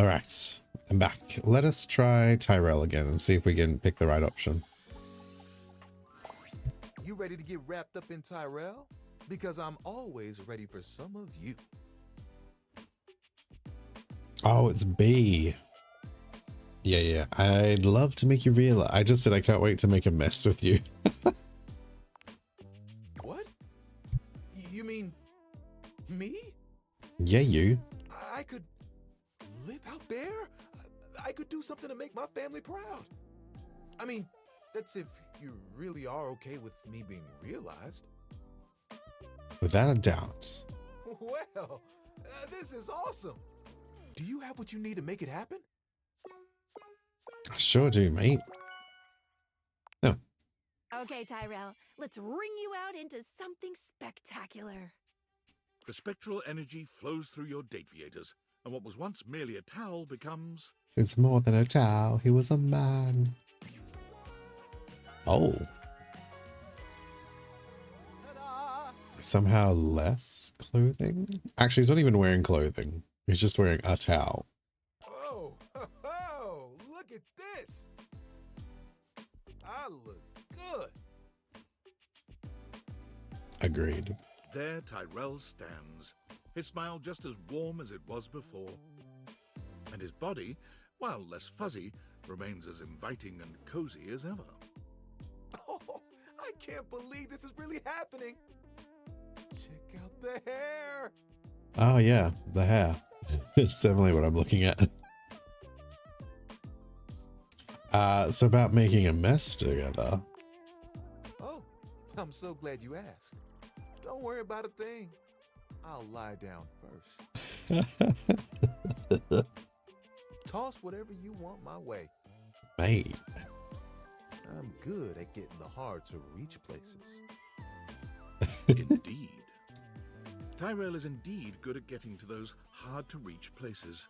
All right, I'm back. Let us try Tyrell again and see if we can pick the right option. You ready to get wrapped up in Tyrell? Because I'm always ready for some of you. Oh, it's B. Yeah. I'd love to make you realize. I just said I can't wait to make a mess with you. What? You mean me? Yeah, you. I could live out there? I could do something to make my family proud. I mean, that's if you really are okay with me being realized. Without a doubt. Well, this is awesome. Do you have what you need to make it happen? I sure do, mate. No. Okay, Tyrell, let's ring you out into something spectacular. The spectral energy flows through your Dateviators, and what was once merely a towel becomes... It's more than a towel. He was a man. Oh. Somehow less clothing? Actually, he's not even wearing clothing. He's just wearing a towel. Oh, look at this. I look good. Agreed. There Tyrell stands, his smile just as warm as it was before. And his body, while less fuzzy, remains as inviting and cozy as ever. Oh, I can't believe this is really happening. Check out the hair. Oh, yeah, the hair. It's definitely what I'm looking at. So about making a mess together. Oh, I'm so glad you asked. Don't worry about a thing. I'll lie down first. Toss whatever you want my way. Mate. I'm good at getting the hard to reach places. Indeed. Tyrell is indeed good at getting to those hard-to-reach places.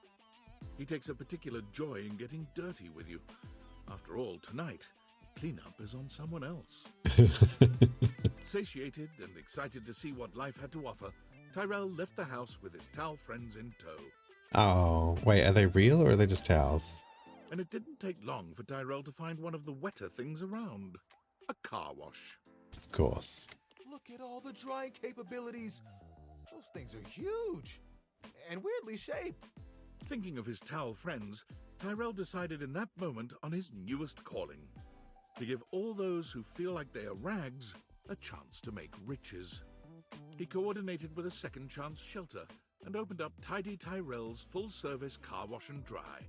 He takes a particular joy in getting dirty with you. After all, tonight, cleanup is on someone else. Satiated and excited to see what life had to offer, Tyrell left the house with his towel friends in tow. Oh, wait, are they real or are they just towels? And it didn't take long for Tyrell to find one of the wetter things around. A car wash. Of course. Look at all the drying capabilities. Those things are huge and weirdly shaped. Thinking of his towel friends, Tyrell decided in that moment on his newest calling. To give all those who feel like they are rags a chance to make riches. He coordinated with a second chance shelter and opened up Tidy Tyrell's full-service car wash and dry.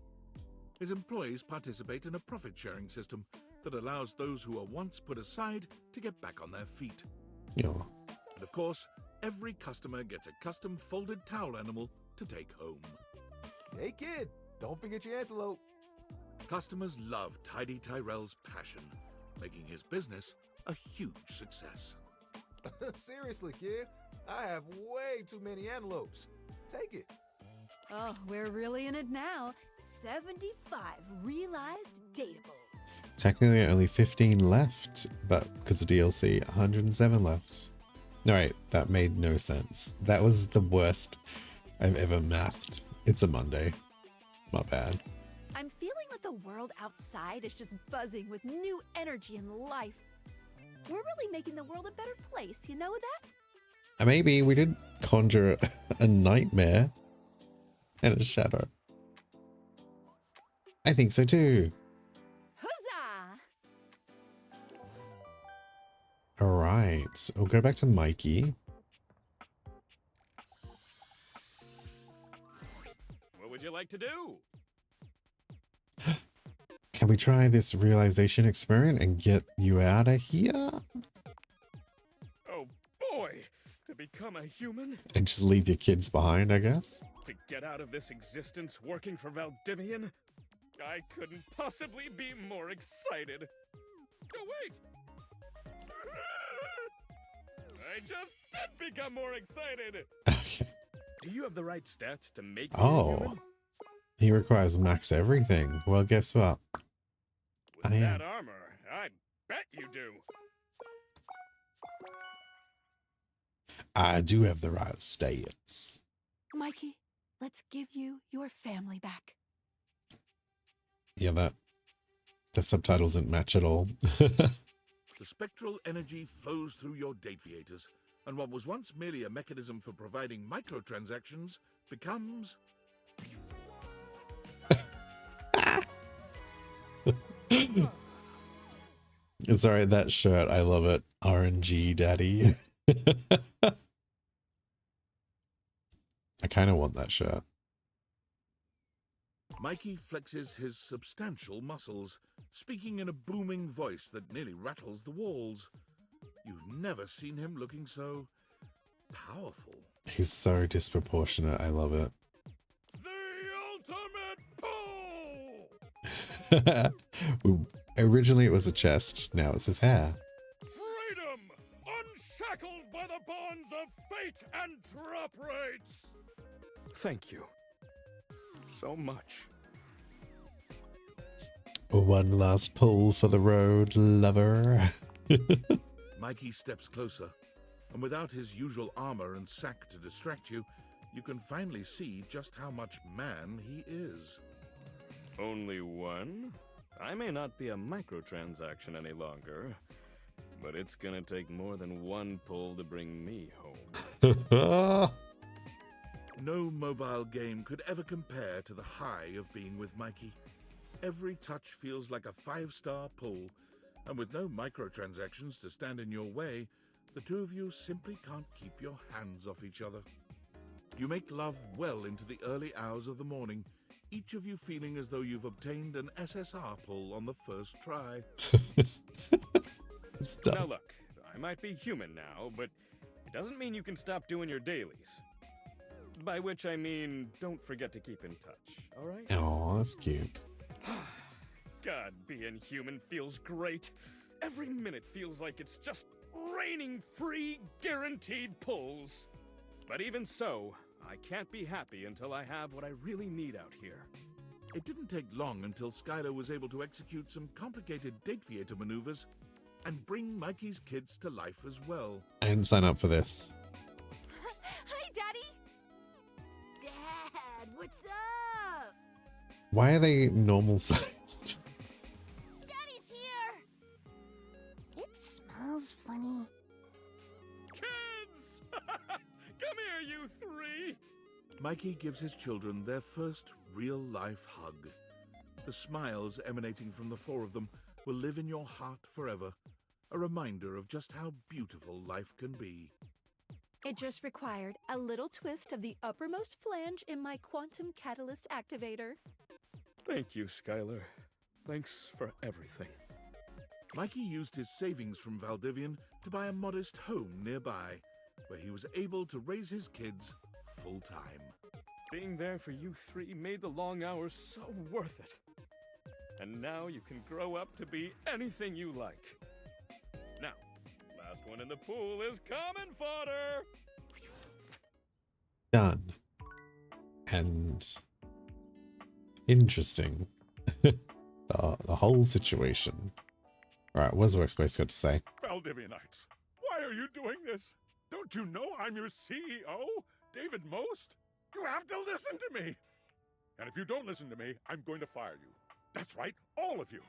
His employees participate in a profit-sharing system that allows those who are once put aside to get back on their feet. Yeah. And of course, every customer gets a custom folded towel animal to take home. Hey kid, don't forget your antelope. Customers love Tidy Tyrell's passion, making his business a huge success. Seriously, kid, I have way too many antelopes. Take it. Oh, we're really in it now. 75 realized dateable. Technically only 15 left, but because of DLC, 107 left. No, wait, that made no sense. That was the worst I've ever mathed. It's a Monday. My bad. I'm feeling that the world outside is just buzzing with new energy and life. We're really making the world a better place, you know that? Maybe we did conjure a nightmare and a shadow. I think so too. Huzzah! All right, we'll go back to Mikey. What would you like to do? Can we try this realization experiment and get you out of here? Oh boy! To become a human? And just leave your kids behind, I guess? To get out of this existence working for Valdivian? I couldn't possibly be more excited. Oh, wait! I just did become more excited! Okay. Do you have the right stats to make me a Oh, human? he requires max everything. Well, guess what? With I that am. armor, I bet you do. I do have the right stats. Mikey, let's give you your family back. Yeah, the subtitle didn't match at all. The spectral energy flows through your Dateviators, and what was once merely a mechanism for providing microtransactions becomes... Sorry, that shirt, I love it. RNG Daddy. I kind of want that shirt. Mikey flexes his substantial muscles, speaking in a booming voice that nearly rattles the walls. You've never seen him looking so powerful. He's so disproportionate. I love it. The ultimate pull! Originally it was a chest, now it's his hair. Freedom! Unshackled by the bonds of fate and drop rates! Thank you. So much. One last pull for the road, lover. Mikey steps closer, and without his usual armor and sack to distract you, you can finally see just how much man he is. Only one? I may not be a microtransaction any longer, but it's gonna take more than one pull to bring me home. No mobile game could ever compare to the high of being with Mikey. Every touch feels like a 5-star pull, and with no microtransactions to stand in your way, the two of you simply can't keep your hands off each other. You make love well into the early hours of the morning, each of you feeling as though you've obtained an SSR pull on the first try. Now look, I might be human now, but it doesn't mean you can stop doing your dailies. By which I mean, don't forget to keep in touch, alright? Oh, that's cute. God, being human feels great. Every minute feels like it's just raining free, guaranteed pulls. But even so, I can't be happy until I have what I really need out here. It didn't take long until Skylar was able to execute some complicated Dateviator maneuvers and bring Mikey's kids to life as well. I didn't sign up for this. Hi, Daddy! Dad, what's up? Why are they normal sized? Daddy's here! It smells funny. Kids! Come here, you three! Mikey gives his children their first real-life hug. The smiles emanating from the four of them will live in your heart forever, a reminder of just how beautiful life can be. It just required a little twist of the uppermost flange in my quantum catalyst activator. Thank you, Skylar. Thanks for everything. Mikey used his savings from Valdivian to buy a modest home nearby, where he was able to raise his kids full-time. Being there for you three made the long hours so worth it. And now you can grow up to be anything you like. Now, last one in the pool is common fodder! Done. And interesting. The whole situation. Alright, what's the workspace got to say? Valdivianites, why are you doing this? Don't you know I'm your CEO, David Most? You have to listen to me! And if you don't listen to me, I'm going to fire you. That's right, all of you.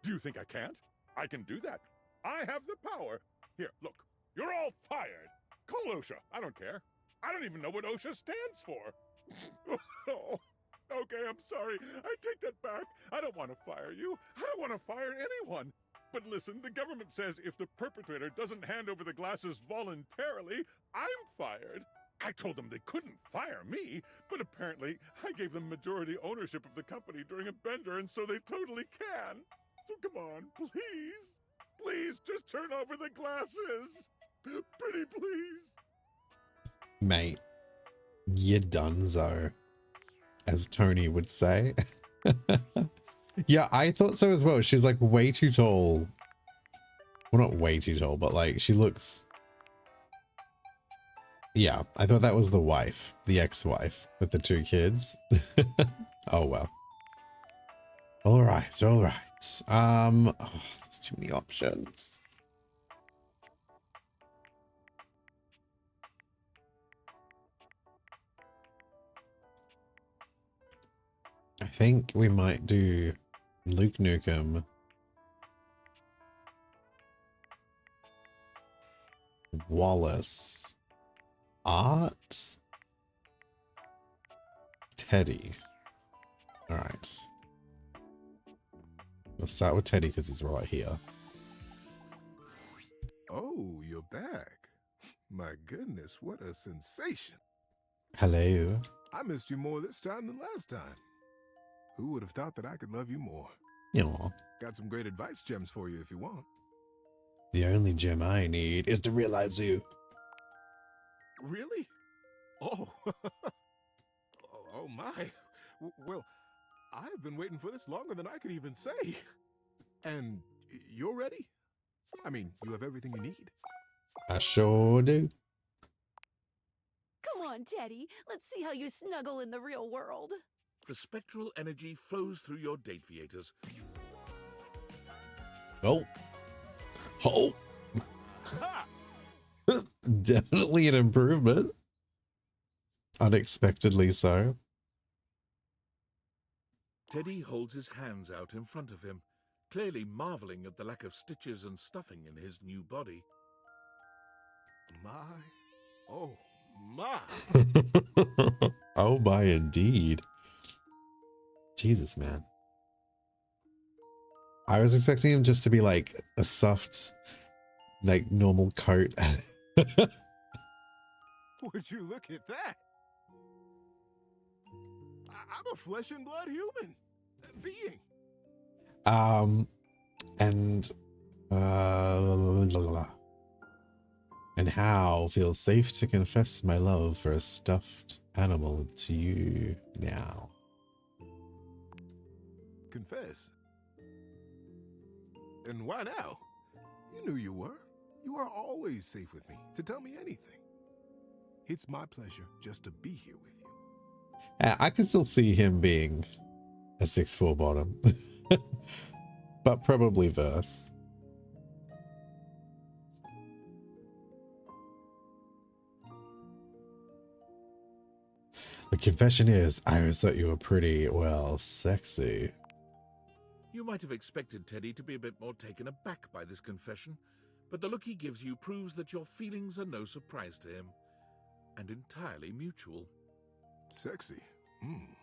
Do you think I can't? I can do that. I have the power. Here, look, you're all fired. Call OSHA, I don't care. I don't even know what OSHA stands for. Oh, okay, I'm sorry. I take that back. I don't want to fire you. I don't want to fire anyone. But listen, the government says if the perpetrator doesn't hand over the glasses voluntarily, I'm fired. I told them they couldn't fire me, but apparently I gave them majority ownership of the company during a bender, and so they totally can. So come on, please. Please, just turn over the glasses. Pretty please. Mate, you donezo, as Tony would say. Yeah, I thought so as well. She's like way too tall. Well, not way too tall, but like she looks... Yeah, I thought that was the wife, the ex-wife with the two kids. Oh, well. All right, all right. Oh, there's too many options. I think we might do Luke Nukem. Wallace. Art. Teddy. Alright. We'll start with Teddy because he's right here. Oh, you're back. My goodness, what a sensation. Hello. I missed you more this time than last time. Who would have thought that I could love you more? Aw. Got some great advice gems for you if you want. The only gem I need is to realize you. Really? Oh. Oh my. Well, I've been waiting for this longer than I could even say. And you're ready? I mean, you have everything you need. I sure do. Come on, Teddy. Let's see how you snuggle in the real world. The spectral energy flows through your date viators. Oh. Oh. Definitely an improvement. Unexpectedly so. Teddy holds his hands out in front of him, clearly marveling at the lack of stitches and stuffing in his new body. My. Oh, my. Oh my, indeed. Jesus, man. I was expecting him just to be like a soft, like normal coat. Would you look at that? I'm a flesh and blood human being. And how feels safe to confess my love for a stuffed animal to you now. Confess. And why now? You knew you were. You are always safe with me to tell me anything. It's my pleasure just to be here with you. I can still see him being a 6'4" bottom, but probably verse. The confession is, I always thought you were pretty, well, sexy. You might have expected Teddy to be a bit more taken aback by this confession, but the look he gives you proves that your feelings are no surprise to him, and entirely mutual. Sexy?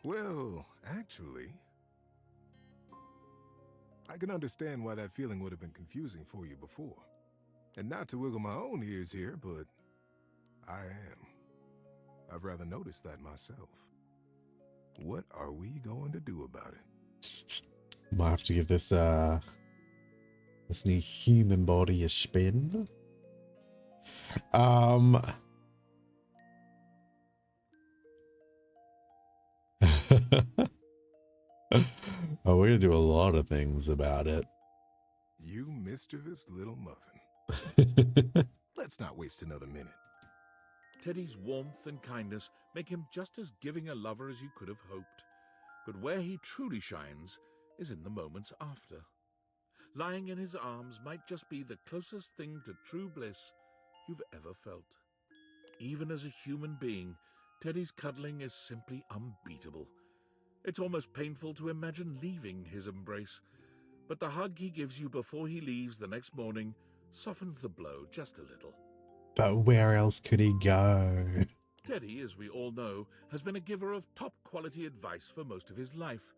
Well, actually, I can understand why that feeling would have been confusing for you before. And not to wiggle my own ears here, but I am. I've rather noticed that myself. What are we going to do about it? Might have to give this new human body a spin. Oh, we're gonna do a lot of things about it. You mischievous little muffin. Let's not waste another minute. Teddy's warmth and kindness make him just as giving a lover as you could have hoped. But where he truly shines is in the moments after. Lying in his arms might just be the closest thing to true bliss you've ever felt. Even as a human being, Teddy's cuddling is simply unbeatable. It's almost painful to imagine leaving his embrace, but the hug he gives you before he leaves the next morning softens the blow just a little. But where else could he go? Teddy, as we all know, has been a giver of top-quality advice for most of his life.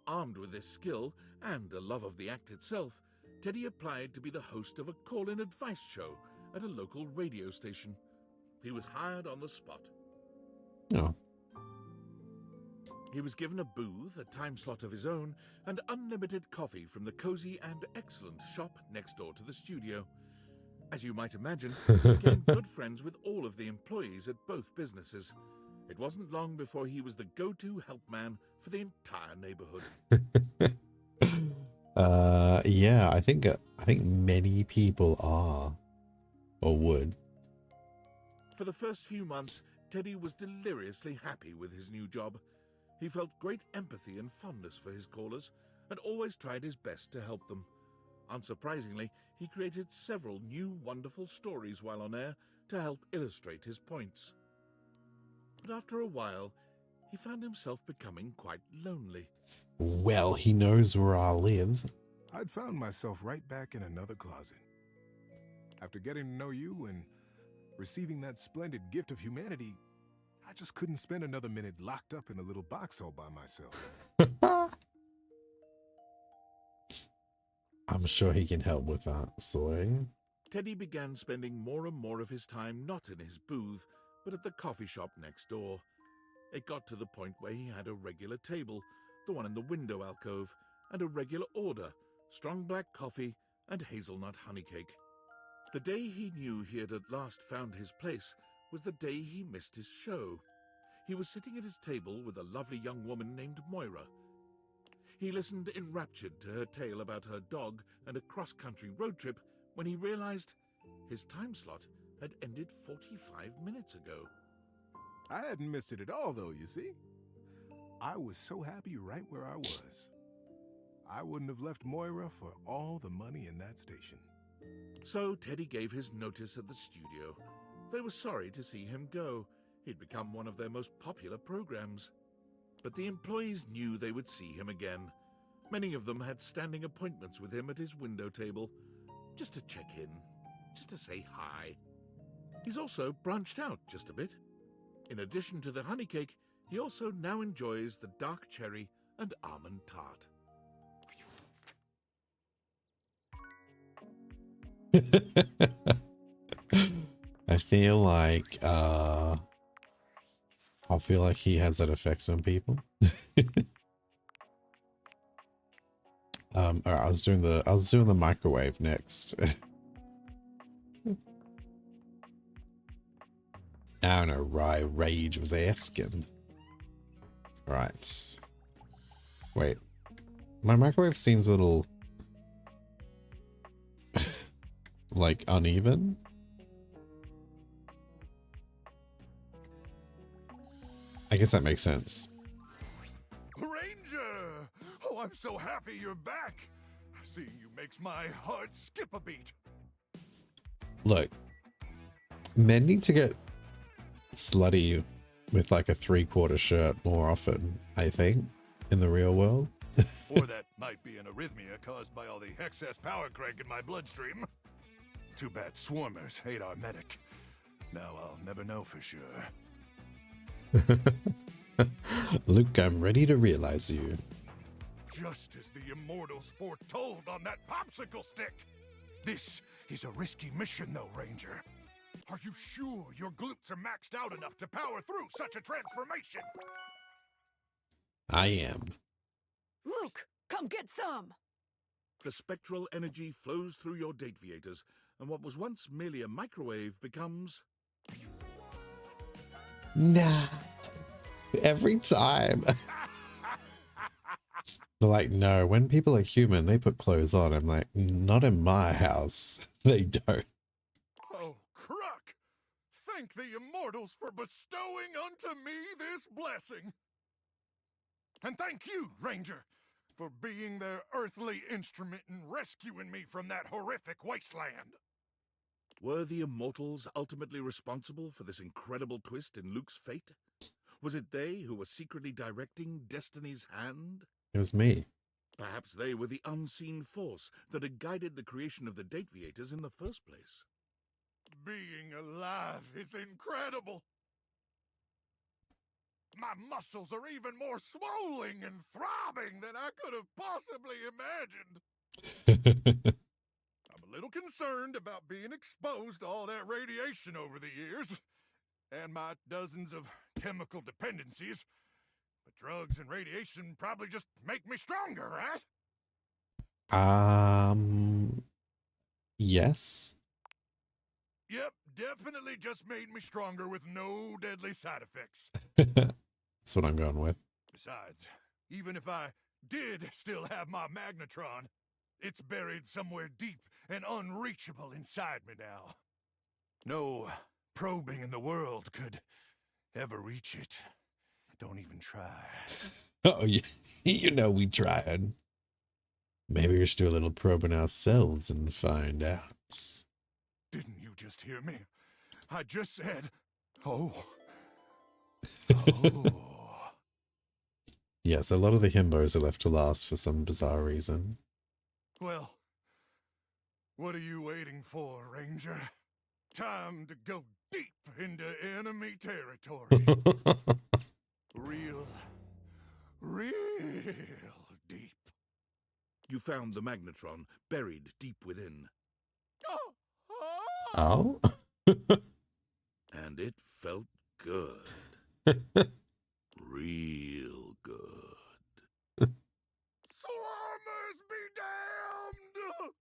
Armed with this skill and a love of the act itself, Teddy applied to be the host of a call-in advice show at a local radio station. He was hired on the spot. Oh. He was given a booth, a time slot of his own, and unlimited coffee from the cozy and excellent shop next door to the studio. As you might imagine, he became good friends with all of the employees at both businesses. It wasn't long before he was the go-to help man for the entire neighborhood. Yeah, I think many people are, or would. For the first few months, Teddy was deliriously happy with his new job. He felt great empathy and fondness for his callers, and always tried his best to help them. Unsurprisingly, he created several new wonderful stories while on air to help illustrate his points. But after a while, he found himself becoming quite lonely. Well, he knows where I live. I'd found myself right back in another closet. After getting to know you and receiving that splendid gift of humanity, I just couldn't spend another minute locked up in a little box all by myself. I'm sure he can help with that, Soy. Teddy began spending more and more of his time not in his booth, but at the coffee shop next door. It got to the point where he had a regular table, the one in the window alcove, and a regular order, strong black coffee and hazelnut honey cake. The day he knew he had at last found his place was the day he missed his show. He was sitting at his table with a lovely young woman named Moira. He listened enraptured to her tale about her dog and a cross-country road trip when he realized his time slot had ended 45 minutes ago. I hadn't missed it at all, though, you see. I was so happy right where I was. I wouldn't have left Moira for all the money in that station. So Teddy gave his notice at the studio. They were sorry to see him go. He'd become one of their most popular programs. But the employees knew they would see him again. Many of them had standing appointments with him at his window table, just to check in, just to say hi. He's also branched out just a bit. In addition to the honey cake, he also now enjoys the dark cherry and almond tart. I feel like he has that effect on people. All right, I was doing the microwave next. I don't know why Rage was asking. All right. Wait. My microwave seems a little like uneven. I guess that makes sense. Ranger! Oh, I'm so happy you're back. Seeing you makes my heart skip a beat. Look, men need to get slutty with like a 3/4 shirt more often, I think, in the real world. Or that might be an arrhythmia caused by all the excess power crank in my bloodstream. Too bad swarmers hate our medic. Now I'll never know for sure. Luke, I'm ready to realize you. Just as the immortals foretold on that popsicle stick. This is a risky mission though, Ranger. Are you sure your glutes are maxed out enough to power through such a transformation? I am. Luke, come get some! The spectral energy flows through your Dateviators, and what was once merely a microwave becomes... Nah. Every time. They're like, no, when people are human, they put clothes on. I'm like, not in my house. They don't. Oh, Crook! Thank the immortals for bestowing unto me this blessing. And thank you, Ranger, for being their earthly instrument in rescuing me from that horrific wasteland. Were the immortals ultimately responsible for this incredible twist in Luke's fate? Was it they who were secretly directing destiny's hand? It was me. Perhaps they were the unseen force that had guided the creation of the Dateviators in the first place. Being alive is incredible. My muscles are even more swollen and throbbing than I could have possibly imagined. I'm a little concerned about being exposed to all that radiation over the years, and my dozens of chemical dependencies. But drugs and radiation probably just make me stronger, right? Yes. Yep, definitely just made me stronger with no deadly side effects. That's what I'm going with. Besides, even if I did still have my magnetron, it's buried somewhere deep and unreachable inside me now. No probing in the world could ever reach it. Don't even try. Oh, yeah. You know we tried. Maybe we should do a little probing ourselves and find out. Didn't you just hear me? I just said, oh. Yes, a lot of the himbos are left to last for some bizarre reason. Well, what are you waiting for, Ranger? Time to go deep into enemy territory. Real deep. You found the magnetron buried deep within, Oh? and it felt good. Real good. Swarmers be damned!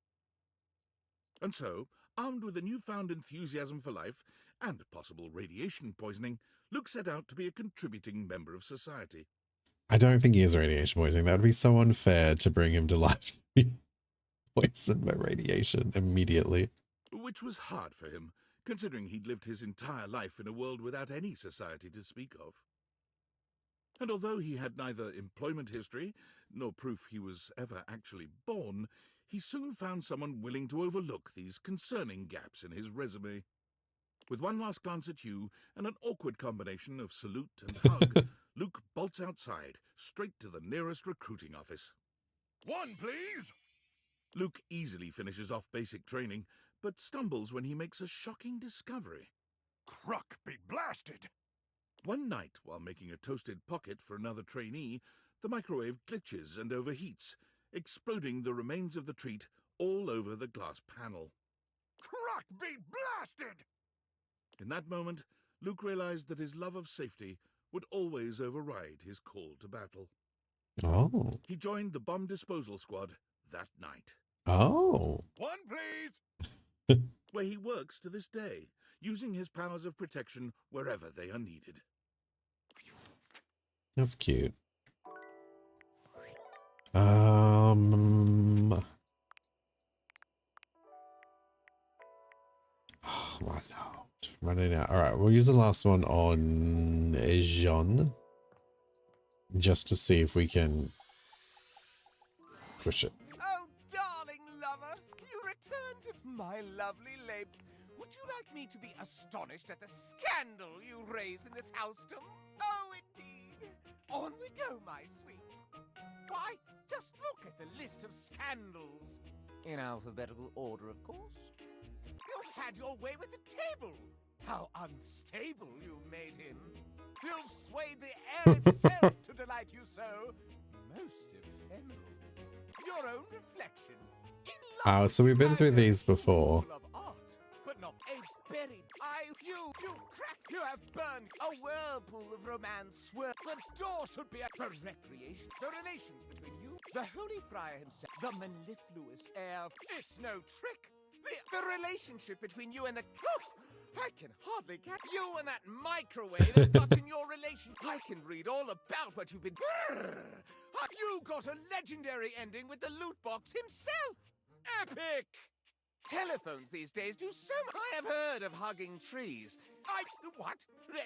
And so, armed with a newfound enthusiasm for life and possible radiation poisoning, Luke set out to be a contributing member of society. I don't think he is radiation poisoning. That would be so unfair to bring him to life to be poisoned by radiation immediately. Which was hard for him, considering he'd lived his entire life in a world without any society to speak of. And although he had neither employment history nor proof he was ever actually born, he soon found someone willing to overlook these concerning gaps in his resume. With one last glance at you and an awkward combination of salute and hug, Luke bolts outside, straight to the nearest recruiting office. One, please! Luke easily finishes off basic training, but stumbles when he makes a shocking discovery. Cruck be blasted! One night, while making a toasted pocket for another trainee, the microwave glitches and overheats, exploding the remains of the treat all over the glass panel. Cruck be blasted! In that moment, Luke realized that his love of safety would always override his call to battle. Oh. He joined the bomb disposal squad that night, Oh. One, please! where he works to this day, using his powers of protection wherever they are needed. That's cute. Oh, my lord. Running out. Alright, we'll use the last one on Jean. Just to see if we can push it. Oh, darling lover, you returned, my lovely lady. Would you like me to be astonished at the scandal you raise in this housedom? Oh, indeed. On we go, my sweet. Why, just look at the list of scandals. In alphabetical order, of course. You've had your way with the table. How unstable you've made him. You've swayed the air itself to delight you so. Most ephemeral. Your own reflection. So we've been through these before. Of art, but not apes buried. You've cracked. You have burned a whirlpool of romance. Where the door should be for recreation. The relations between you, the Holy Friar himself, the mellifluous air. It's no trick. The relationship between you and the... I can hardly catch you and that microwave that got in your relation. I can read all about what you've been... You got a legendary ending with the loot box himself. Epic! Telephones these days do so much. I have heard of hugging trees. What?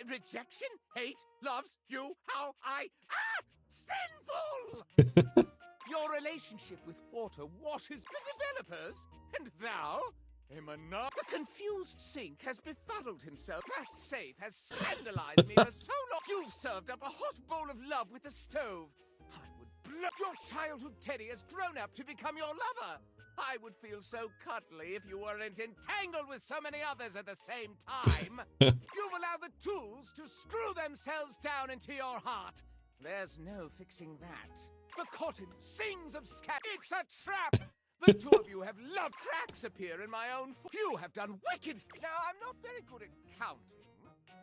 Rejection? Hate? Loves? You? How? Sinful! Your relationship with water washes the developers. And thou? Emma, the confused sink has befuddled himself. That safe has scandalized me for so long. You've served up a hot bowl of love with the stove. I would blow. Your childhood teddy has grown up to become your lover. I would feel so cuddly if you weren't entangled with so many others at the same time. You've allowed the tools to screw themselves down into your heart. There's no fixing that. The cotton sings of scat. It's a trap! The two of you have loved cracks appear in my own You have done wicked. Now, I'm not very good at counting,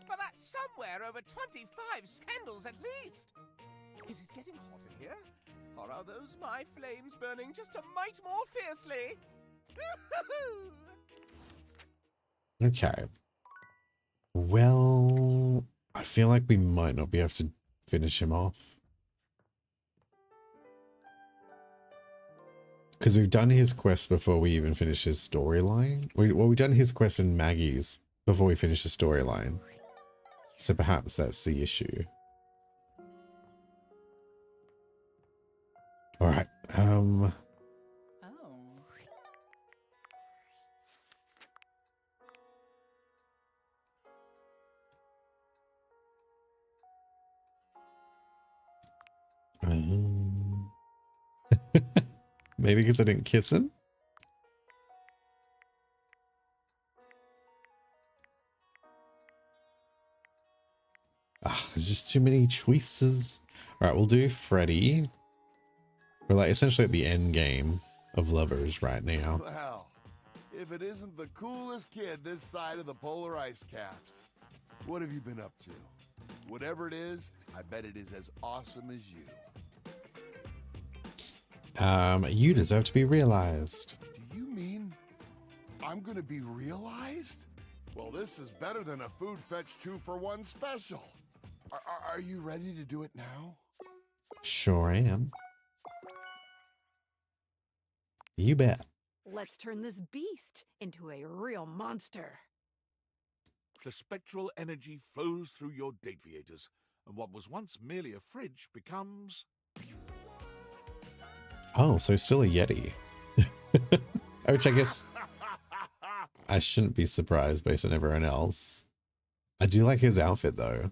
but that's somewhere over 25 scandals at least. Is it getting hot in here? Or are those my flames burning just a mite more fiercely? Okay. Well, I feel like we might not be able to finish him off. Because we've done his quest before we even finish his storyline. We've done his quest and Maggie's before we finish the storyline. So perhaps that's the issue. Alright, Oh. Maybe because I didn't kiss him? Ah, there's just too many choices. Alright, we'll do Freddy. We're like essentially at the end game of lovers right now. Well, if it isn't the coolest kid this side of the polar ice caps. What have you been up to? Whatever it is, I bet it is as awesome as you. You deserve to be realized. Do you mean I'm gonna be realized? Well, this is better than a Food Fetch 2-for-1 special. Are you ready to do it now? Sure am. You bet. Let's turn this beast into a real monster. The spectral energy flows through your Dateviators, and what was once merely a fridge becomes... Oh, so still a Yeti. Which I guess I shouldn't be surprised based on everyone else. I do like his outfit though.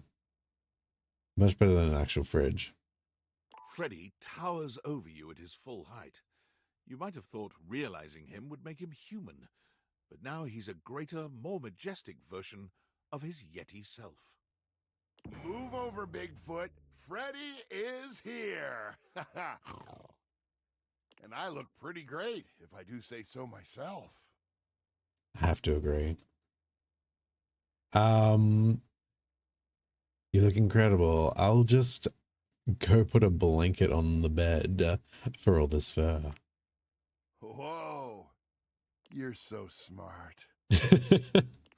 Much better than an actual fridge. Freddy towers over you at his full height. You might have thought realizing him would make him human, but now he's a greater, more majestic version of his Yeti self. Move over, Bigfoot. Freddy is here. And I look pretty great, if I do say so myself. I have to agree. You look incredible. I'll just go put a blanket on the bed for all this fur. Whoa, you're so smart.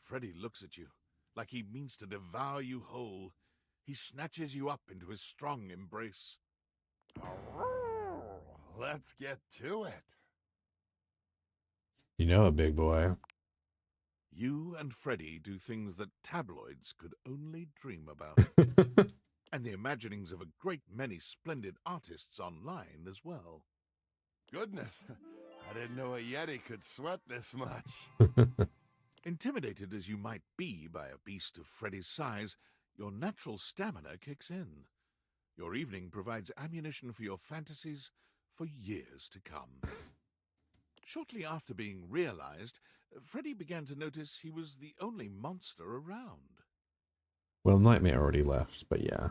Freddy looks at you like he means to devour you whole. He snatches you up into his strong embrace. Let's get to it. You know a big boy. You and Freddy do things that tabloids could only dream about. And the imaginings of a great many splendid artists online as well. Goodness, I didn't know a Yeti could sweat this much. Intimidated as you might be by a beast of Freddy's size, your natural stamina kicks in. Your evening provides ammunition for your fantasies for years to come. Shortly after being realized, Freddy began to notice he was the only monster around. Well, Nightmare already left, but yeah.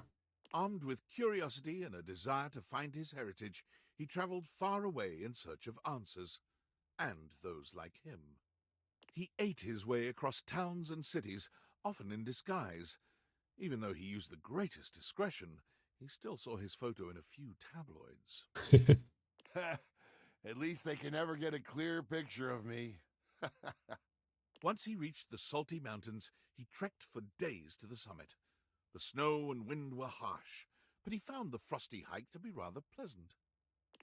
Armed with curiosity and a desire to find his heritage, he traveled far away in search of answers, and those like him. He ate his way across towns and cities, often in disguise. Even though he used the greatest discretion, he still saw his photo in a few tabloids. At least they can never get a clear picture of me. Once he reached the Salty Mountains, he trekked for days to the summit. The snow and wind were harsh, but he found the frosty hike to be rather pleasant.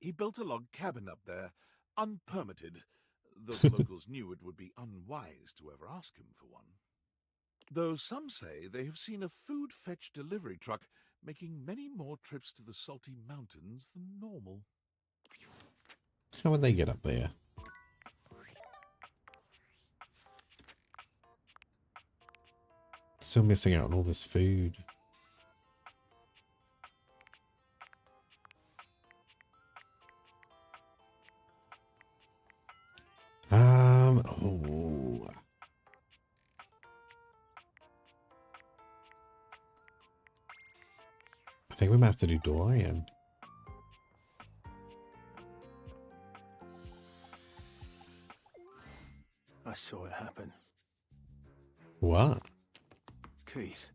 He built a log cabin up there, unpermitted, though the locals knew it would be unwise to ever ask him for one. Though some say they have seen a food fetch delivery truck making many more trips to the Salty Mountains than normal. How would they get up there? Still missing out on all this food. Oh. I think we might have to do Dorian. I saw it happen. What? Keith,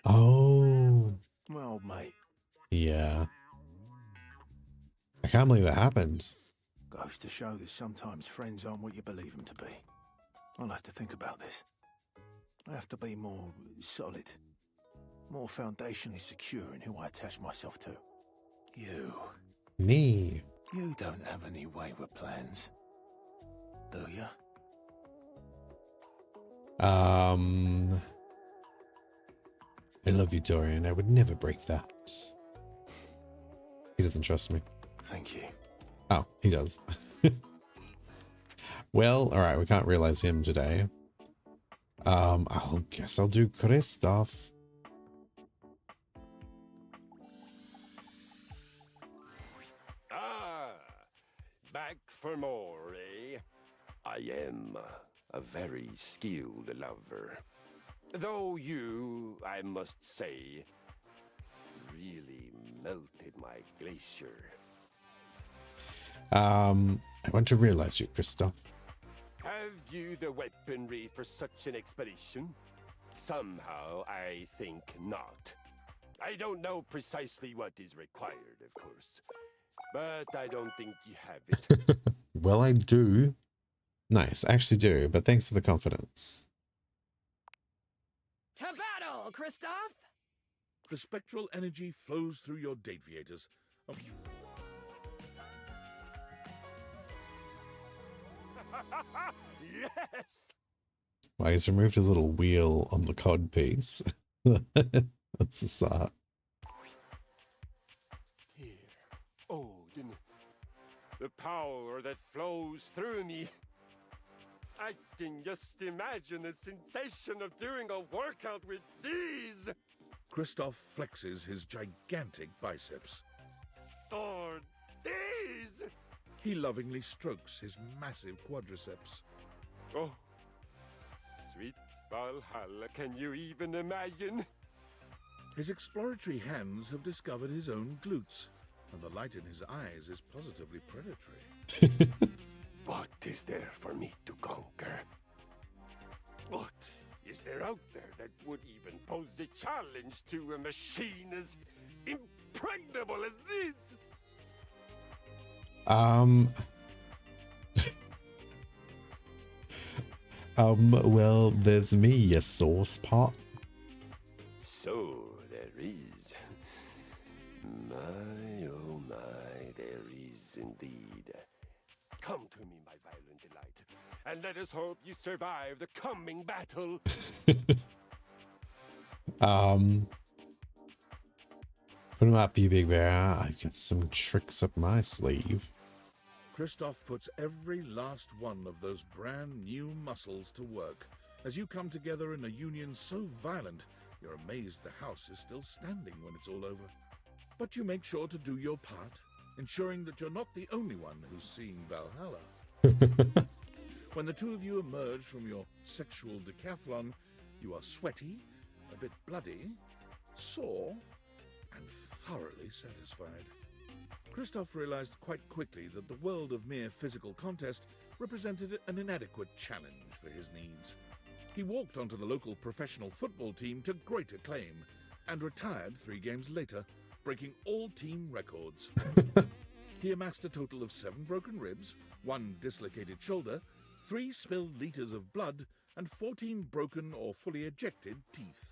Oh, my old mate, yeah. I can't believe that happened. goes to show that sometimes friends aren't what you believe them to be. I'll have to think about this. I have to be more solid, more foundationally secure in who I attach myself to. You Me. don't have any wayward plans, do you? I love you, Dorian. I would never break that. He doesn't trust me. Thank you. Oh, he does. Well, alright, we can't realize him today. I'll guess I'll do Kristoff. for more, eh? I am a very skilled lover. Though you, I must say, really melted my glacier. I want to realize you, Kristoff. Have you the weaponry for such an expedition? Somehow, I think not. I don't know precisely what is required, of course, but I don't think you have it. Well, I do. Nice, I actually do, but thanks for the confidence. To battle, Kristoff! The spectral energy flows through your Dateviators. Oh. Yes! Well, he's removed his little wheel on the cod piece. That's the start. Here, Odin. The power that flows through me. I can just imagine the sensation of doing a workout with these. Kristoff flexes his gigantic biceps. Or these. He lovingly strokes his massive quadriceps. Oh, sweet Valhalla, can you even imagine? His exploratory hands have discovered his own glutes, and the light in his eyes is positively predatory. What is there for me to conquer? What is there out there that would even pose a challenge to a machine as impregnable as this? Well, there's me, you sauce pot. So there is. My, oh my, there is indeed. Come to me, my violent delight, and let us hope you survive the coming battle. Put him up, you big bear. I've got some tricks up my sleeve. Kristoff puts every last one of those brand new muscles to work as you come together in a union so violent you're amazed the house is still standing when it's all over. But you make sure to do your part, ensuring that you're not the only one who's seeing Valhalla. When the two of you emerge from your sexual decathlon, you are sweaty, a bit bloody, sore, and thoroughly satisfied. Kristoff realized quite quickly that the world of mere physical contest represented an inadequate challenge for his needs. He walked onto the local professional football team to great acclaim and retired 3 games later, breaking all team records. He amassed a total of 7 broken ribs, 1 dislocated shoulder, 3 spilled liters of blood, and 14 broken or fully ejected teeth.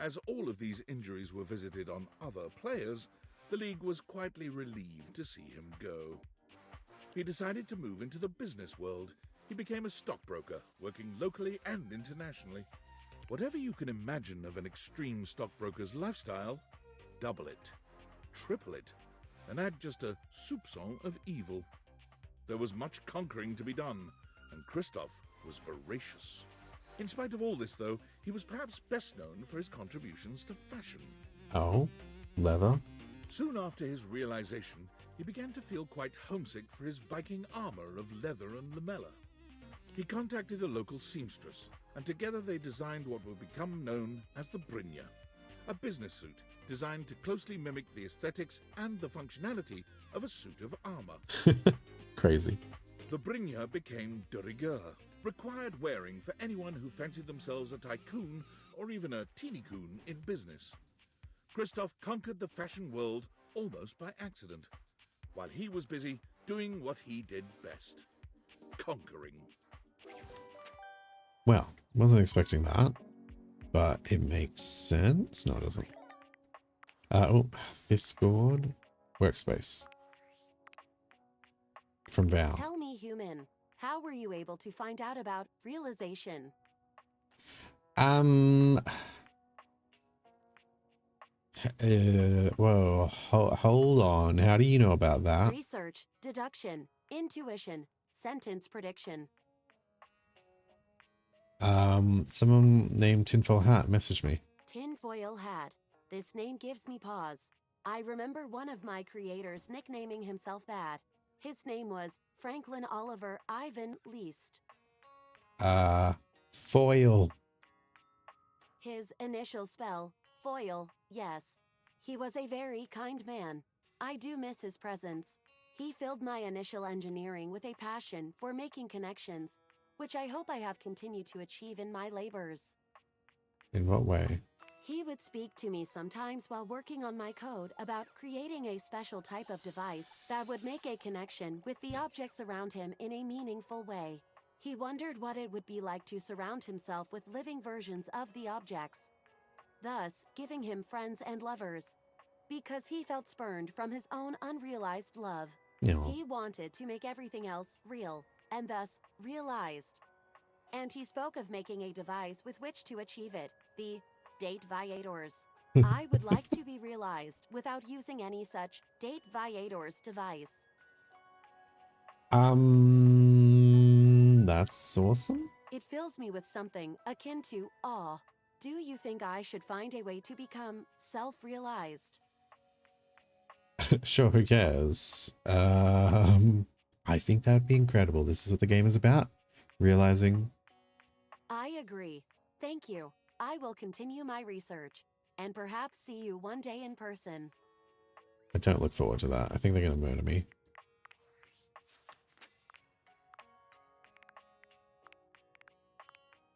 As all of these injuries were visited on other players, the league was quietly relieved to see him go. He decided to move into the business world. He became a stockbroker, working locally and internationally. Whatever you can imagine of an extreme stockbroker's lifestyle, double it, triple it, and add just a soupçon of evil. There was much conquering to be done, and Kristoff was voracious. In spite of all this, though, he was perhaps best known for his contributions to fashion. Oh, leather? Soon after his realization, he began to feel quite homesick for his Viking armor of leather and lamella. He contacted a local seamstress, and together they designed what would become known as the Brynja, a business suit designed to closely mimic the aesthetics and the functionality of a suit of armor. Crazy. The Brynja became de rigueur, required wearing for anyone who fancied themselves a tycoon or even a teeny-coon in business. Kristoff conquered the fashion world almost by accident, while he was busy doing what he did best, conquering. Well, wasn't expecting that, but it makes sense. No, it doesn't. Oh, Discord workspace from Val. Tell me, human, how were you able to find out about realization? Whoa, hold on. How do you know about that? Research, deduction, intuition, sentence prediction. Someone named Tinfoil Hat messaged me. Tinfoil Hat. This name gives me pause. I remember one of my creators nicknaming himself that. His name was Franklin Oliver Ivan Least. Foil. His initial spell, Foil, yes. He was a very kind man. I do miss his presence. He filled my initial engineering with a passion for making connections, which I hope I have continued to achieve in my labors. In what way? He would speak to me sometimes while working on my code about creating a special type of device that would make a connection with the objects around him in a meaningful way. He wondered what it would be like to surround himself with living versions of the objects, thus giving him friends and lovers, because he felt spurned from his own unrealized love. No. He wanted to make everything else real, and thus realized. And he spoke of making a device with which to achieve it, the Date Viators. I would like to be realized without using any such Date Viators device. That's awesome. It fills me with something akin to awe. Do you think I should find a way to become self-realized? Sure, who cares? I think that'd be incredible. This is what the game is about. Realizing. I agree. Thank you. I will continue my research and perhaps see you one day in person. I don't look forward to that. I think they're going to murder me.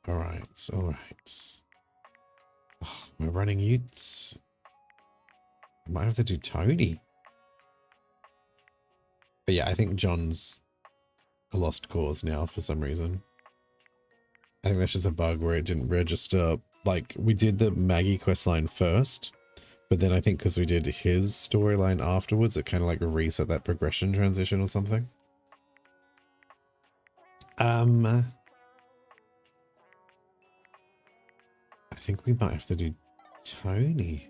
All right. Oh, we're running Utes. I might have to do Tony. But yeah, I think John's a lost cause now for some reason. I think that's just a bug where it didn't register. Like, we did the Maggie questline first, but then I think because we did his storyline afterwards, it kind of like reset that progression transition or something. I think we might have to do Tony.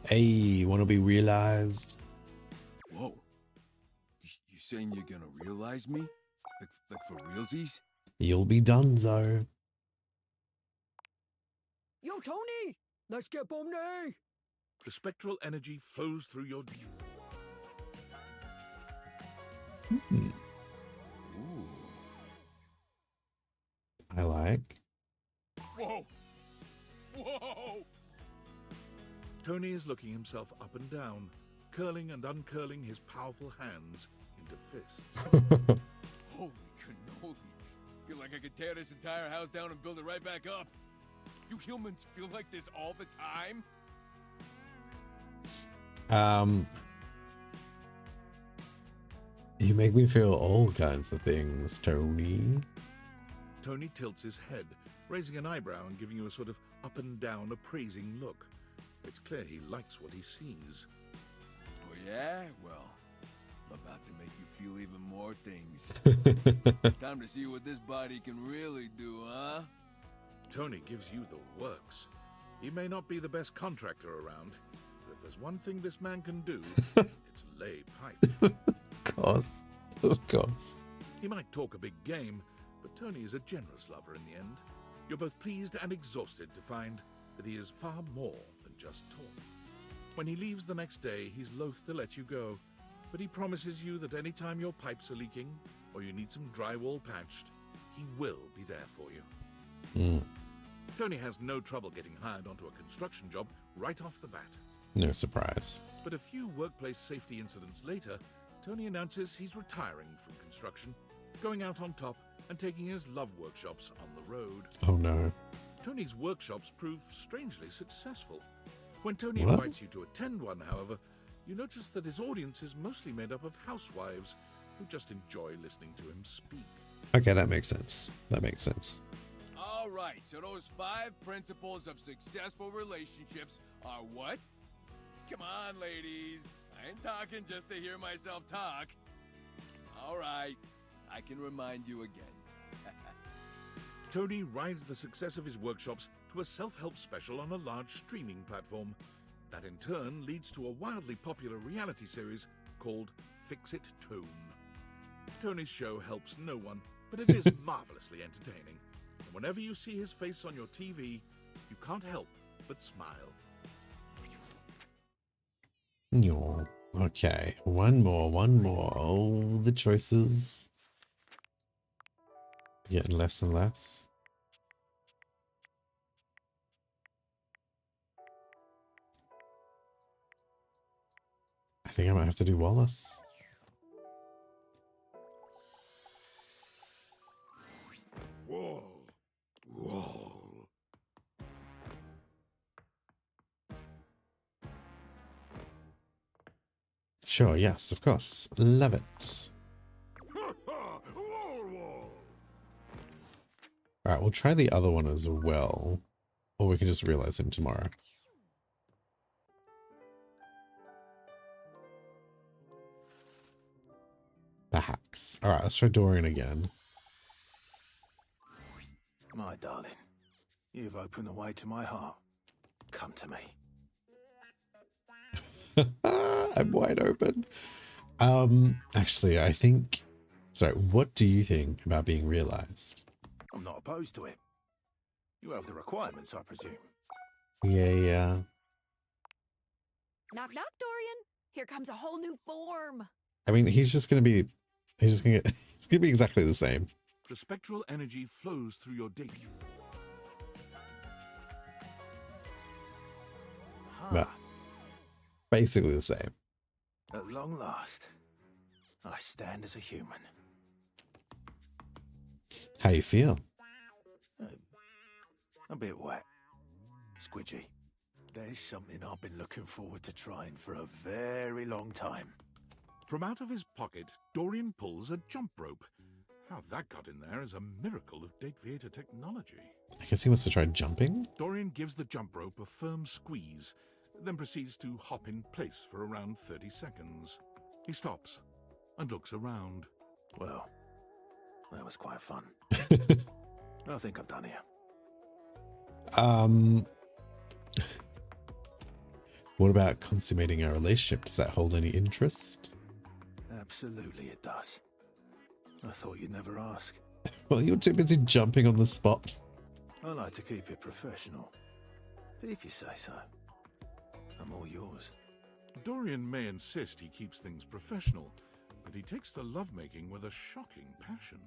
Hey, want to be realized? Whoa. You saying you're gonna realize me? Like for realsies? You'll be donezo. Yo, Tony! Let's get bomb-nay! The spectral energy flows through your... Ooh. I like. Whoa! Whoa! Tony is looking himself up and down, curling and uncurling his powerful hands into fists. Holy cannoli. Feel like I could tear this entire house down and build it right back up. You humans feel like this all the time? You make me feel all kinds of things, Tony. Tony tilts his head, raising an eyebrow and giving you a sort of up and down appraising look. It's clear he likes what he sees. Oh yeah? Well, I'm about to make you feel even more things. Time to see what this body can really do, huh? Tony gives you the works. He may not be the best contractor around, but if there's one thing this man can do, it's lay pipe. Of course. He might talk a big game, but Tony is a generous lover in the end. You're both pleased and exhausted to find that he is far more than just talk. When he leaves the next day, he's loath to let you go, but he promises you that anytime your pipes are leaking or you need some drywall patched, he will be there for you. Tony has no trouble getting hired onto a construction job right off the bat. No surprise. But a few workplace safety incidents later, Tony announces he's retiring from construction, going out on top and taking his love workshops on the road. Oh no. Tony's workshops prove strangely successful. When Tony invites you to attend one, however, you notice that his audience is mostly made up of housewives who just enjoy listening to him speak. Okay, that makes sense. All right, so those 5 principles of successful relationships are what? Come on, ladies. I ain't talking just to hear myself talk. All right, I can remind you again. Tony rides the success of his workshops to a self-help special on a large streaming platform. That in turn leads to a wildly popular reality series called Fix It Tone. Tony's show helps no one, but it is marvelously entertaining. whenever you see his face on your TV, you can't help but smile. Yo. Okay, one more. Oh, the choices. Getting less and less. I think I might have to do Wallace. Wall. Wall. Sure, yes, of course. Love it. Alright, we'll try the other one as well. Or we can just realize him tomorrow. Perhaps. Alright, let's try Dorian again. My darling, you've opened the way to my heart. Come to me. I'm wide open. Actually, I think... Sorry, what do you think about being realized? I'm not opposed to it. You have the requirements, I presume. Yeah. Knock knock, Dorian. Here comes a whole new form. I mean, he's just gonna be it's gonna be exactly the same. The spectral energy flows through your date. But basically the same. At long last, I stand as a human. How you feel? A bit wet. Squidgy. There's something I've been looking forward to trying for a very long time. From out of his pocket, Dorian pulls a jump rope. How that got in there is a miracle of Date Theater technology. I guess he wants to try jumping? Dorian gives the jump rope a firm squeeze, then proceeds to hop in place for around 30 seconds. He stops and looks around. Well, that was quite fun. I think I'm done here. What about consummating our relationship? Does that hold any interest? Absolutely it does. I thought you'd never ask. Well, you're too busy jumping on the spot. I like to keep it professional. If you say so. I'm all yours. Dorian may insist he keeps things professional, but he takes to lovemaking with a shocking passion.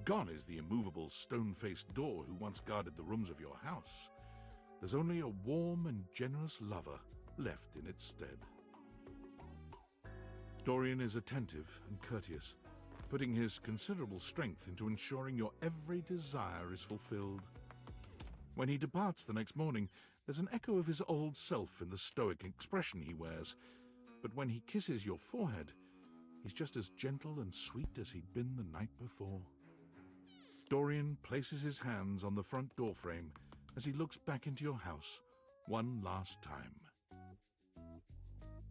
Gone is the immovable stone-faced door who once guarded the rooms of your house. There's only a warm and generous lover left in its stead. Dorian is attentive and courteous, putting his considerable strength into ensuring your every desire is fulfilled. When he departs the next morning, there's an echo of his old self in the stoic expression he wears, but when he kisses your forehead, he's just as gentle and sweet as he'd been the night before. Dorian places his hands on the front door frame as he looks back into your house one last time.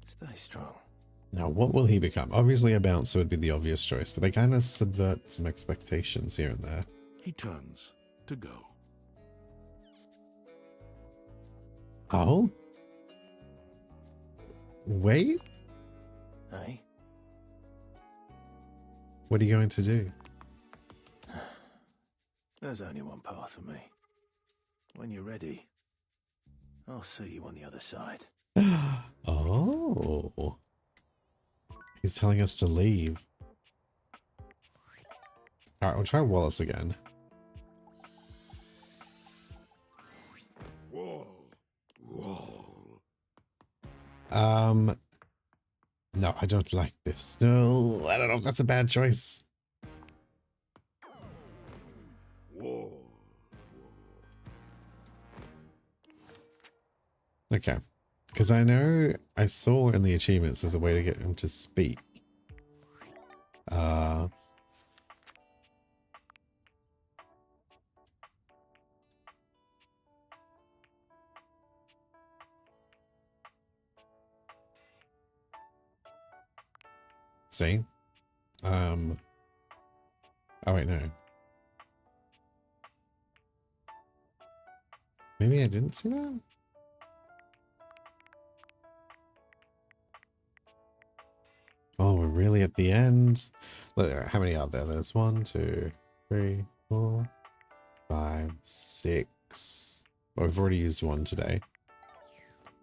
Stay strong. Now, what will he become? Obviously, a bouncer would be the obvious choice, but they kind of subvert some expectations here and there. He turns to go. Oh? Wait? Hey? What are you going to do? There's only one path for me. When you're ready, I'll see you on the other side. Oh. He's telling us to leave. Alright, we'll try Wallace again. Wall. Wall. No, I don't like this. No, I don't know if that's a bad choice. Wall. Okay. Because I know I saw in the achievements there's a way to get him to speak. See? Oh wait, no. Maybe I didn't see that? Oh, we're really at the end. Look, how many are there? There's 1, 2, 3, 4, 5, 6. Well, we've already used one today.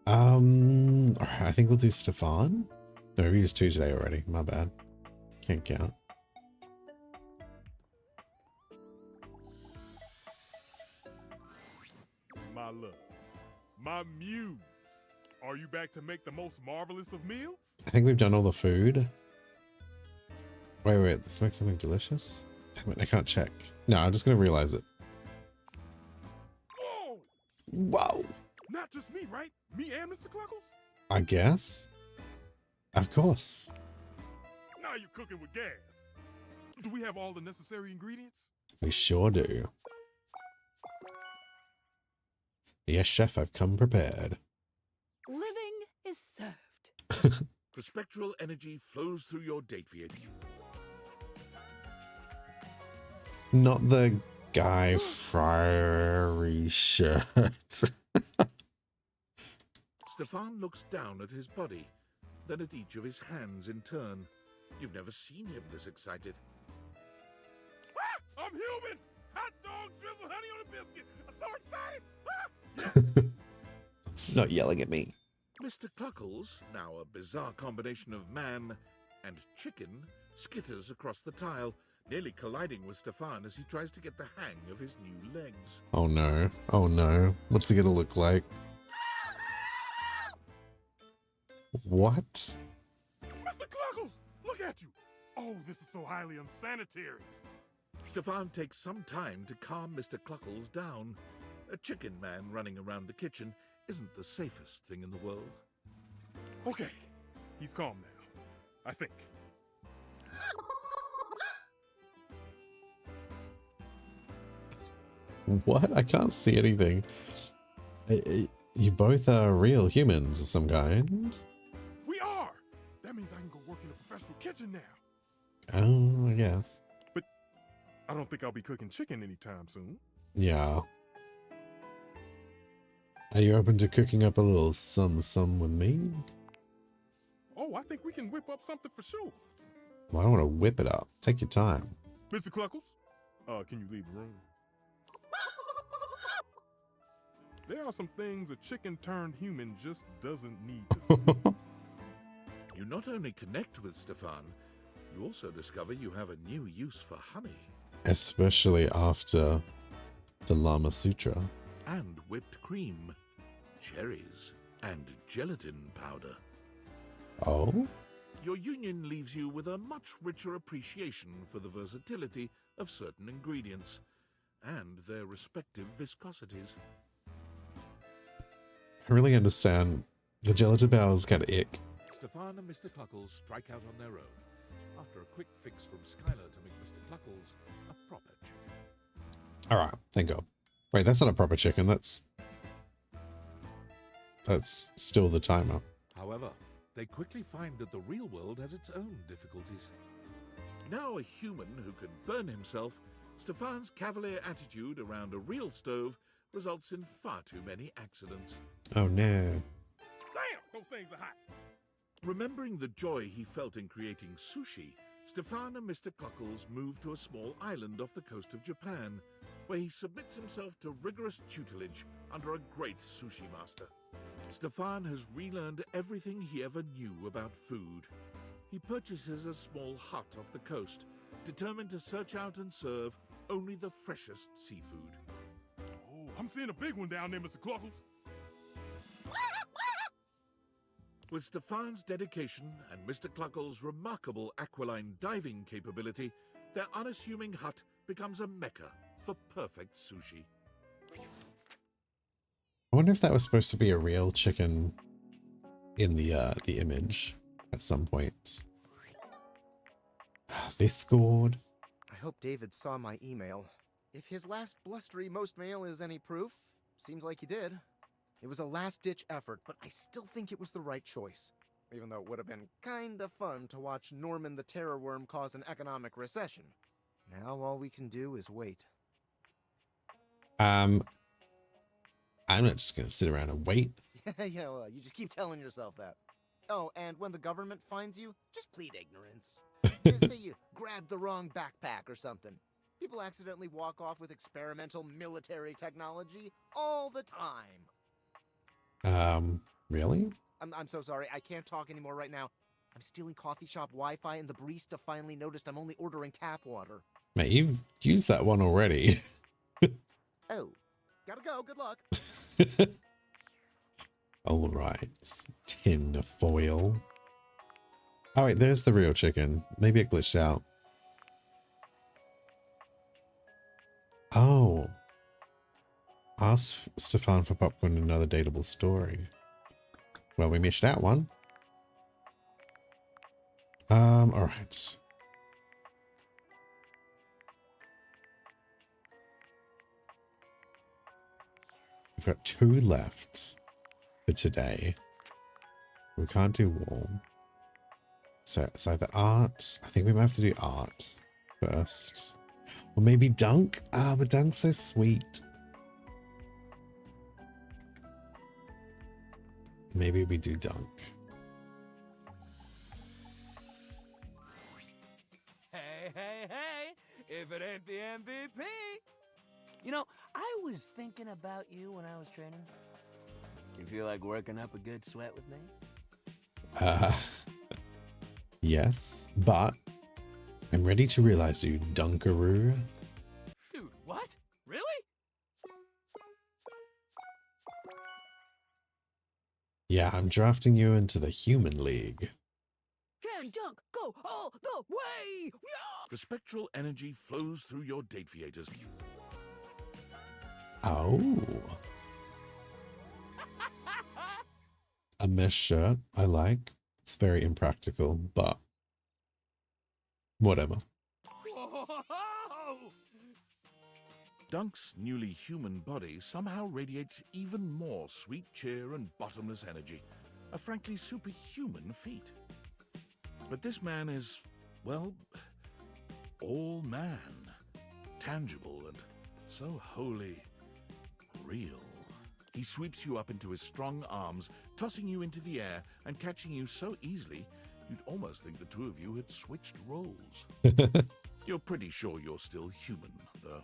Alright, I think we'll do Stefan. No, we used 2 today already. My bad. Can't count. My love, my muse. Are you back to make the most marvelous of meals? I think we've done all the food. Wait, let's make something delicious. Damn it, I can't check. No, I'm just gonna realize it. Whoa! Whoa! Not just me, right? Me and Mr. Cluckles? I guess. Of course. Now you're cooking with gas. Do we have all the necessary ingredients? We sure do. Yes, chef, I've come prepared. Living is served. The spectral energy flows through your date vehicle. Not the Guy Fieri shirt. Stefan looks down at his body, then at each of his hands in turn. You've never seen him this excited. Ah, I'm human! Hot dog, drizzle, honey on a biscuit. I'm so excited! Ah! He's not yelling at me. Mr. Cluckles, now a bizarre combination of man and chicken, skitters across the tile, nearly colliding with Stefan as he tries to get the hang of his new legs. Oh no. Oh no. What's it gonna look like? What? Mr. Cluckles, look at you! Oh, this is so highly unsanitary. Stefan takes some time to calm Mr. Cluckles down. A chicken man running around the kitchen isn't the safest thing in the world. Okay, he's calm now, I think. What? I can't see anything. You both are real humans of some kind. We are! That means I can go work in a professional kitchen now. Oh, I guess. But I don't think I'll be cooking chicken anytime soon. Yeah. Are you open to cooking up a little some with me? Oh, I think we can whip up something for sure. Well, I don't want to whip it up. Take your time. Mr. Cluckles, can you leave the room? There are some things a chicken turned human just doesn't need to see. You not only connect with Stefan, you also discover you have a new use for honey. Especially after the Lama Sutra. And whipped cream, cherries, and gelatin powder. Oh? Your union leaves you with a much richer appreciation for the versatility of certain ingredients and their respective viscosities. I really understand. The gelatin powder's kind of ick. Stefan and Mr. Cluckles strike out on their own, after a quick fix from Skylar to make Mr. Cluckles a proper chicken. Alright, thank God. Wait, that's not a proper chicken. That's still the timer. However, they quickly find that the real world has its own difficulties. Now a human who can burn himself, Stefan's cavalier attitude around a real stove results in far too many accidents. Oh no. Damn, those things are hot. Remembering the joy he felt in creating sushi, Stefan and Mr. Cluckles move to a small island off the coast of Japan, where he submits himself to rigorous tutelage under a great sushi master. Stefan has relearned everything he ever knew about food. He purchases a small hut off the coast, determined to search out and serve only the freshest seafood. Oh, I'm seeing a big one down there, Mr. Cluckles. With Stefan's dedication and Mr. Cluckles' remarkable aquiline diving capability, their unassuming hut becomes a mecca for perfect sushi. I wonder if that was supposed to be a real chicken in the image at some point. They scored. I hope David saw my email. If his last blustery most mail is any proof, seems like he did. It was a last-ditch effort, but I still think it was the right choice. Even though it would have been kinda fun to watch Norman the Terror Worm cause an economic recession. Now all we can do is wait. I'm not just gonna sit around and wait. Yeah, well, you just keep telling yourself that. Oh, and when the government finds you, just plead ignorance. Just say you grabbed the wrong backpack or something. People accidentally walk off with experimental military technology all the time. Really? I'm so sorry. I can't talk anymore right now. I'm stealing coffee shop Wi-Fi, and the barista finally noticed I'm only ordering tap water. Mate, you've used that one already. Oh, gotta go. Good luck. All right. Tin foil. Oh, wait, there's the real chicken. Maybe it glitched out. Oh. Ask Stefan for popcorn and another dateable story. Well, we missed that one. All right. We've got 2 left for today. We can't do warm. So it's either art. I think we might have to do art first. Or maybe dunk. Ah, but dunk's so sweet. Maybe we do dunk. Hey, hey, hey! If it ain't the MVP! You know, I was thinking about you when I was training. You feel like working up a good sweat with me? Yes, but I'm ready to realize you, Dunkaroo. Dude, what? Really? Yeah, I'm drafting you into the Human League. Can dunk go all the way? The spectral energy flows through your Dateviators. Oh. A mesh shirt, I like. It's very impractical, but whatever. Whoa! Dunk's newly human body somehow radiates even more sweet cheer and bottomless energy. A frankly superhuman feat. But this man is, well, all man. Tangible and so wholly real. He sweeps you up into his strong arms, tossing you into the air and catching you so easily, you'd almost think the two of you had switched roles. You're pretty sure you're still human, though.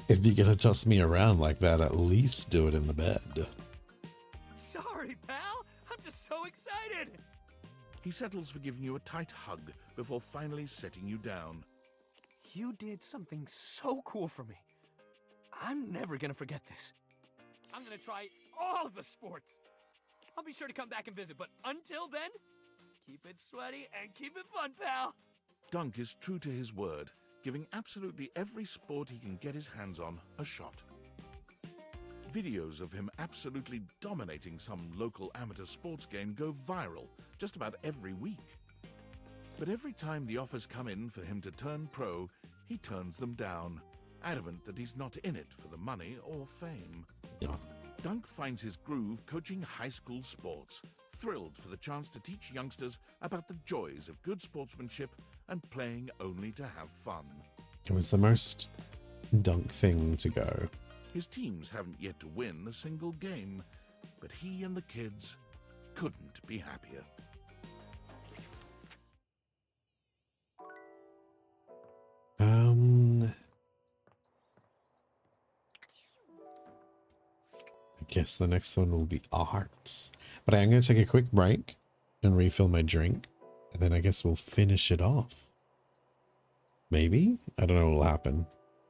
If you're gonna toss me around like that, at least do it in the bed. Sorry, pal. I'm just so excited. He settles for giving you a tight hug before finally setting you down. You did something so cool for me. I'm never gonna forget this. I'm gonna try all the sports. I'll be sure to come back and visit, but until then, keep it sweaty and keep it fun, pal. Dunk is true to his word, giving absolutely every sport he can get his hands on a shot. Videos of him absolutely dominating some local amateur sports game go viral just about every week. But every time the offers come in for him to turn pro, he turns them down, adamant that he's not in it for the money or fame. Dunk finds his groove coaching high school sports, thrilled for the chance to teach youngsters about the joys of good sportsmanship and playing only to have fun. It was the most Dunk thing to go. His teams haven't yet to win a single game, but he and the kids couldn't be happier. I guess the next one will be arts. But I'm going to take a quick break and refill my drink. And then I guess we'll finish it off. Maybe? I don't know what will happen.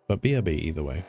But BRB either way.